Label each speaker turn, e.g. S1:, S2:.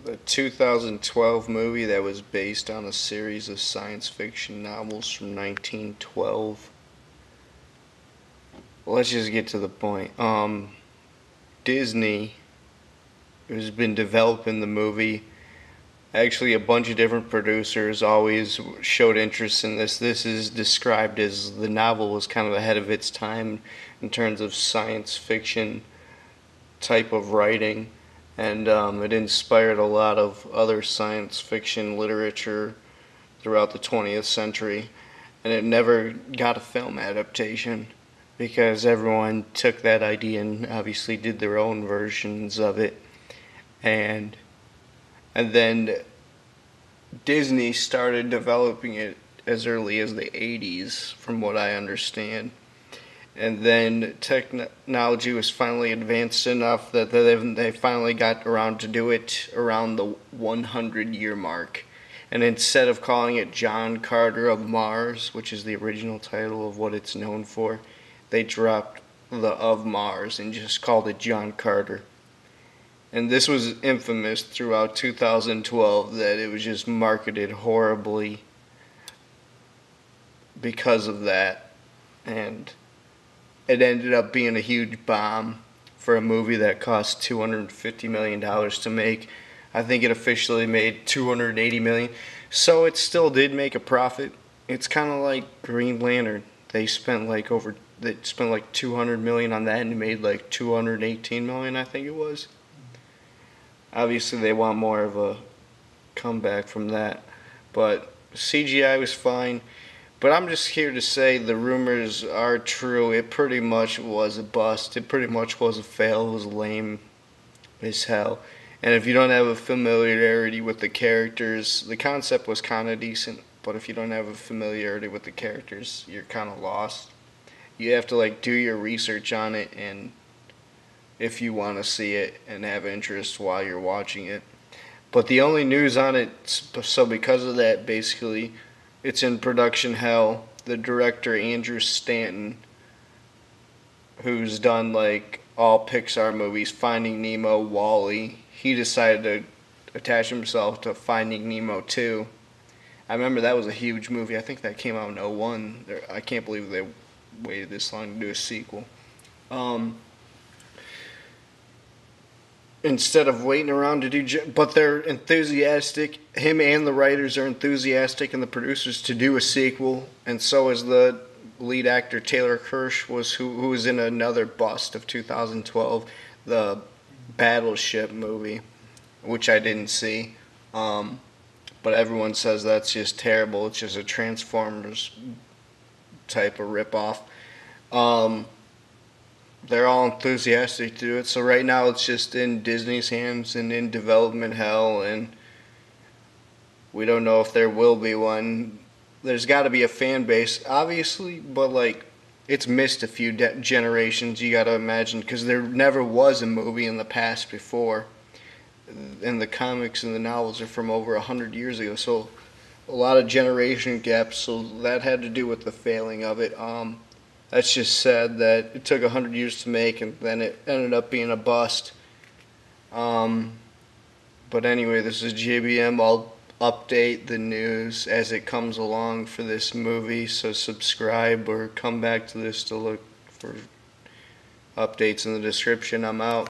S1: a 2012 movie that was based on a series of science fiction novels from 1912. Let's just get to the point. Disney has been developing the movie. Actually, a bunch of different producers always showed interest in this. This is described as the novel was kind of ahead of its time in terms of science fiction type of writing, and it inspired a lot of other science fiction literature throughout the 20th century. And it never got a film adaptation because everyone took that idea and obviously did their own versions of it. And and then Disney started developing it as early as the 80s, from what I understand. And then technology was finally advanced enough that they finally got around to do it around the 100-year mark. And instead of calling it John Carter of Mars, which is the original title of what it's known for, they dropped the of Mars and just called it John Carter. And this was infamous throughout 2012 that it was just marketed horribly because of that. And it ended up being a huge bomb for a movie that cost $250 million to make. I think it officially made $280 million. So it still did make a profit. It's kind of like Green Lantern. They spent like $200 million on that and made like $218 million, I think it was. Obviously, they want more of a comeback from that. But CGI was fine. But I'm just here to say the rumors are true. It pretty much was a bust. It pretty much was a fail. It was lame as hell. And if you don't have a familiarity with the characters, the concept was kind of decent. But if you don't have a familiarity with the characters, you're kind of lost. You have to like do your research on it, and if you want to see it and have interest while you're watching it. But the only news on it, so because of that, basically, it's in production hell. The director, Andrew Stanton, who's done like all Pixar movies, Finding Nemo, WALL-E, he decided to attach himself to Finding Nemo 2. I remember that was a huge movie. I think that came out in '01. I can't believe they waited this long to do a sequel. Instead of waiting around to do, but they're enthusiastic. Him and the writers are enthusiastic, and the producers to do a sequel. And so is the lead actor Taylor Kirsch, who was in another bust of 2012, the Battleship movie, which I didn't see. But everyone says that's just terrible. It's just a Transformers type of ripoff. They're all enthusiastic to do it. So right now it's just in Disney's hands and in development hell, and we don't know if there will be one. There's got to be a fan base, obviously, but like it's missed a few generations, you got to imagine, because there never was a movie in the past before. And the comics and the novels are from over 100 years ago, so a lot of generation gaps, so that had to do with the failing of it. That's just sad that it took 100 years to make and then it ended up being a bust. But anyway, this is JBM. I'll update the news as it comes along for this movie, so subscribe or come back to this to look for updates in the description. I'm out.